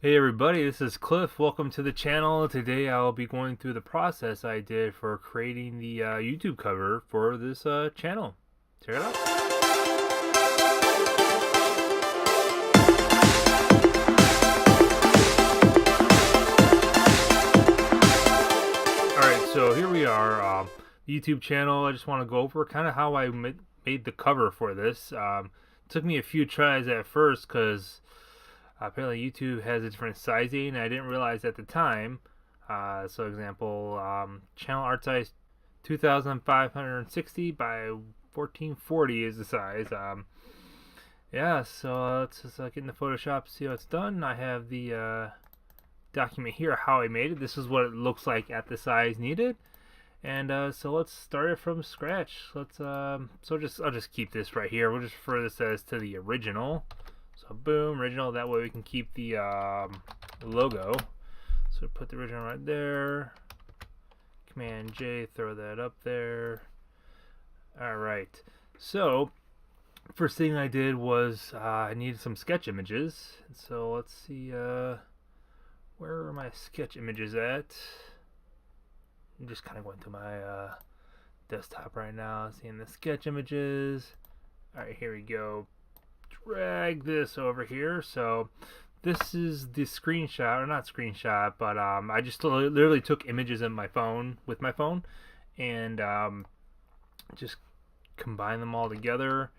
Hey everybody, this is Cliff. Welcome to the channel. Today I'll be going through the process I did for creating the YouTube cover for this channel. Check it out. Alright, so here we are, YouTube channel. I just want to go over kind of how I made the cover for this. Took me a few tries at first because apparently YouTube has a different sizing. I didn't realize at the time. So example, channel art size 2560 by 1440 is the size. Yeah, so let's just get into Photoshop, see how it's done. I have the document here how I made it. This is what it looks like at the size needed. And so let's start it from scratch. Let's I'll just keep this right here. We'll just refer this as to the original. So boom, original. That way we can keep the logo. So put the original right there. Command J, throw that up there. All right. So first thing I did was I needed some sketch images. So let's see, where are my sketch images at? I'm just kind of going through my desktop right now, seeing the sketch images. All right, here we go. Drag this over here. So this is the screenshot, or not screenshot, but I just literally took images in my phone with my phone and just combine them all together.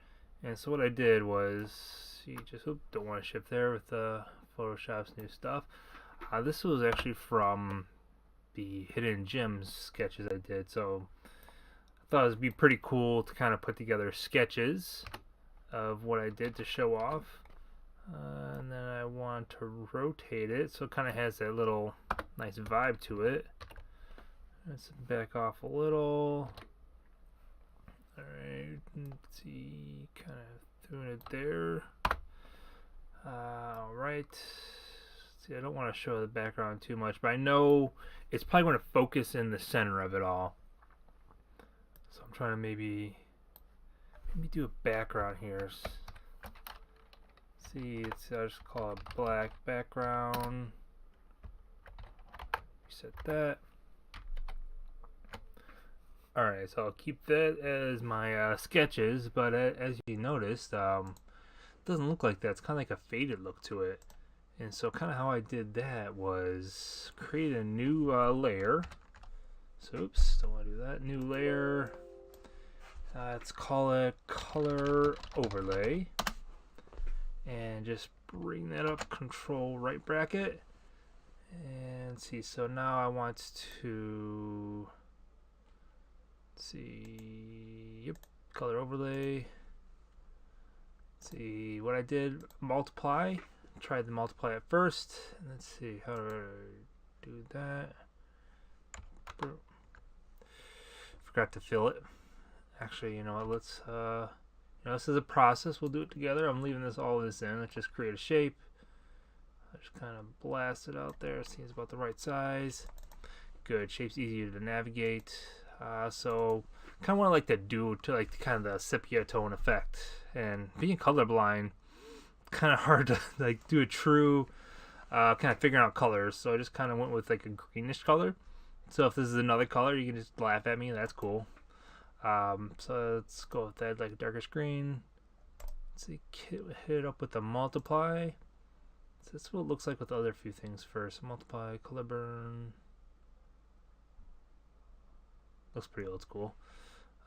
And so what I did was, you just don't want to shift there with Photoshop's new stuff. This was actually from the hidden gems sketches I did, so I thought it would be pretty cool to kind of put together sketches of what I did to show off. And then I want to rotate it so it kind of has that little nice vibe to it. Let's back off a little. Alright, let's see, kind of doing it there. Alright. See, I don't want to show the background too much, but I know it's probably going to focus in the center of it all. So I'm trying to maybe do a background here. See, I'll just call it black background. Reset that. Alright, so I'll keep that as my sketches, but as you noticed, it doesn't look like that. It's kind of like a faded look to it. And so kind of how I did that was create a new layer. So oops, don't want to do that. New layer. Let's call it color overlay. And just bring that up, control right bracket. And see, so now I want to see, yep, color overlay. See what I did, multiply. Tried to multiply it first. And let's see how do I do that. Forgot to fill it. Actually, you know what, let's this is a process, we'll do it together. I'm leaving all this in. Let's just create a shape. I just kind of blast it out there. Seems about the right size. Good, shape's easier to navigate. So kind of what I like to do to like kind of the sepia tone effect. And being colorblind, kind of hard to like do a true kind of figuring out colors. So I just kind of went with like a greenish color. So if this is another color, you can just laugh at me. That's cool. So let's go with that, like a darkish green. Let's see, hit it up with the multiply. So that's what it looks like with the other few things first. Multiply, color burn. Looks pretty old school.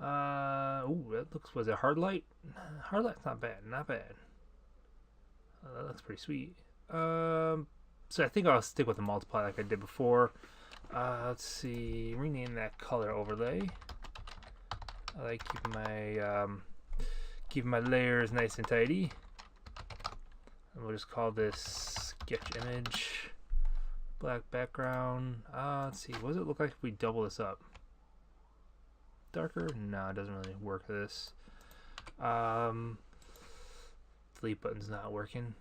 Ooh, that looks, was it hard light? Hard light's not bad, not bad. That looks pretty sweet. So I think I'll stick with the multiply like I did before. Let's see, rename that color overlay. I like keeping my layers nice and tidy. And we'll just call this sketch image. Black background. Let's see, what does it look like if we double this up? Darker? No, it doesn't really work for this. Delete button's not working.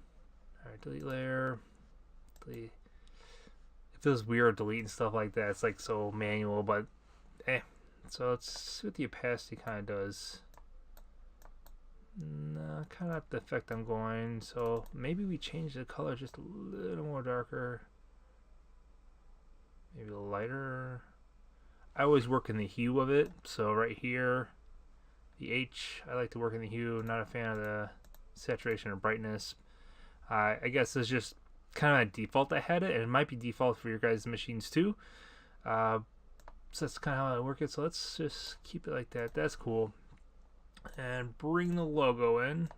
Alright, delete layer. Delete. It feels weird deleting stuff like that. It's like so manual, but So let's see what the opacity kind of does. Nah, kind of not the effect I'm going. So maybe we change the color just a little more darker. Maybe lighter. I always work in the hue of it. So right here, the H, I like to work in the hue. Not a fan of the saturation or brightness. I guess it's just kind of default I had it, and it might be default for your guys' machines too. So that's kind of how I work it. So let's just keep it like that. That's cool. And bring the logo in.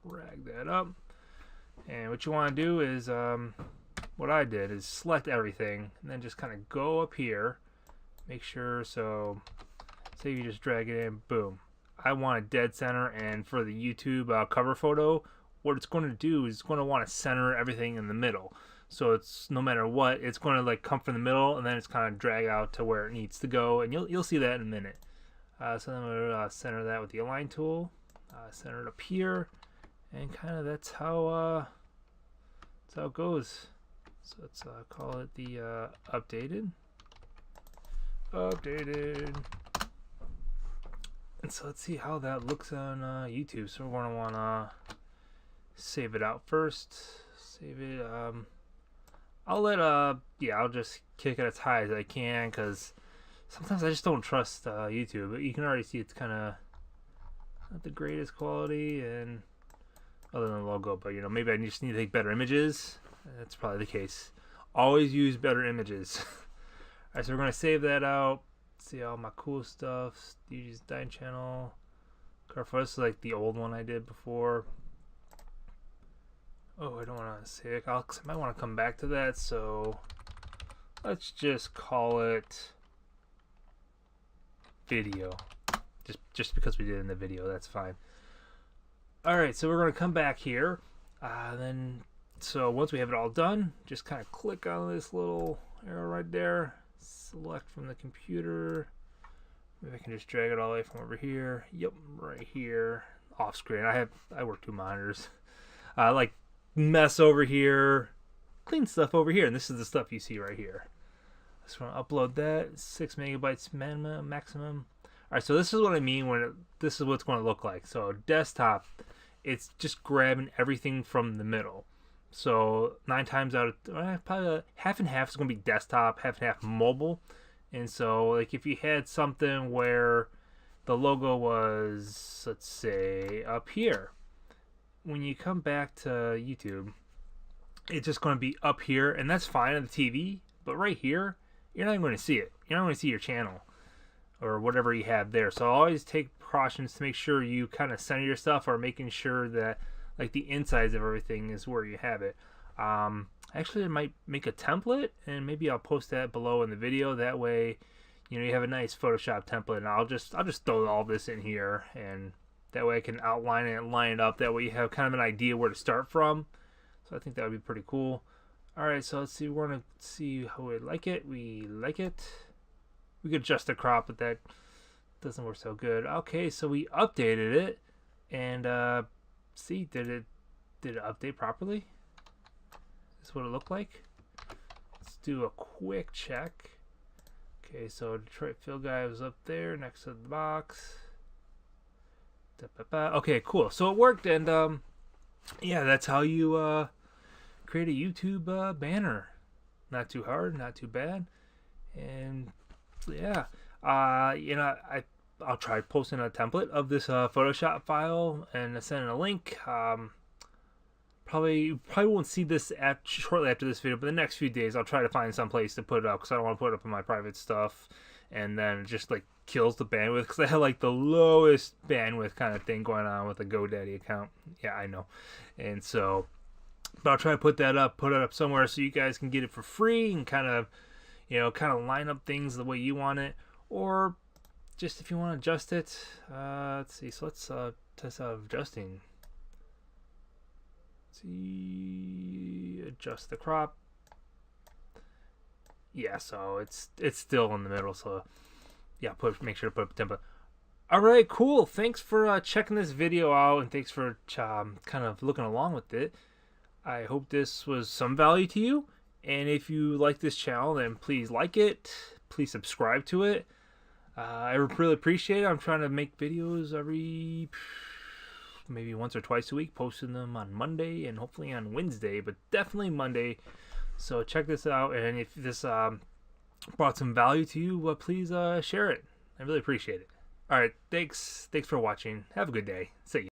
Drag that up. And what you want to do is, what I did is select everything, and then just kind of go up here. Make sure, so say you just drag it in, boom. I want a dead center, and for the YouTube cover photo, what it's going to do is it's going to want to center everything in the middle. So it's no matter what, it's going to like come from the middle, and then it's kind of drag out to where it needs to go, and you'll see that in a minute. So then we'll center that with the align tool, center it up here, and kind of that's how it goes. So let's call it the updated. And so let's see how that looks on YouTube. So we're going to want to save it out first. Save it. I'll let I'll just kick it as high as I can, because sometimes I just don't trust YouTube. But you can already see it's kind of not the greatest quality, and other than the logo. But maybe I just need to take better images. That's probably the case. Always use better images. Alright, so we're going to save that out. See all my cool stuff. Use Design Channel. This is like the old one I did before. Oh, I don't want to say it. I might want to come back to that. So let's just call it video. Just because we did it in the video, that's fine. Alright, so we're going to come back here. So once we have it all done, just kind of click on this little arrow right there. Select from the computer. Maybe I can just drag it all the way from over here. Yep, right here. Off screen. I work 2 monitors. Like mess over here, clean stuff over here, and this is the stuff you see right here. I just want to upload that. 6 megabytes maximum. Alright, so this is what I mean when this is what it's going to look like. So desktop, it's just grabbing everything from the middle. So 9 times out of probably half and half is going to be desktop, half and half mobile. And so like if you had something where the logo was, let's say, up here, when you come back to YouTube, it's just going to be up here, and that's fine on the TV. But right here, you're not even going to see it. You're not going to see your channel or whatever you have there. So always take precautions to make sure you kind of center your stuff, or making sure that like the insides of everything is where you have it. Actually, I might make a template, and maybe I'll post that below in the video. That way, you have a nice Photoshop template, and I'll just throw all this in here, and that way I can outline it and line it up. That way you have kind of an idea where to start from. So I think that would be pretty cool. All right, so let's see. We're gonna see how we like it. We like it. We could adjust the crop, but that doesn't work so good. Okay, so we updated it, and see, did it update properly? This is what it looked like. Let's do a quick check. Okay, so Detroit Field Guy was up there next to the box. Okay, cool. So it worked, and yeah, that's how you create a YouTube banner. Not too hard, not too bad, and yeah, I'll try posting a template of this Photoshop file and sending a link. Probably won't see this shortly after this video, but the next few days I'll try to find some place to put it up, because I don't want to put it up in my private stuff, and then it just like kills the bandwidth, because I have like the lowest bandwidth kind of thing going on with a GoDaddy account. Yeah, I know. And so, but I'll try to put it up somewhere so you guys can get it for free, and kind of line up things the way you want it, or just if you want to adjust it. Let's see. So let's test out adjusting. See, adjust the crop. Yeah, so it's still in the middle. So yeah, make sure to put up a template. All right, cool. Thanks for checking this video out, and thanks for kind of looking along with it. I hope this was some value to you. And if you like this channel, then please like it. Please subscribe to it. I really appreciate it. I'm trying to make videos every maybe once or twice a week, posting them on Monday and hopefully on Wednesday, but definitely Monday. So check this out, and if this brought some value to you, please share it. I really appreciate it. All right, thanks for watching. Have a good day. See you.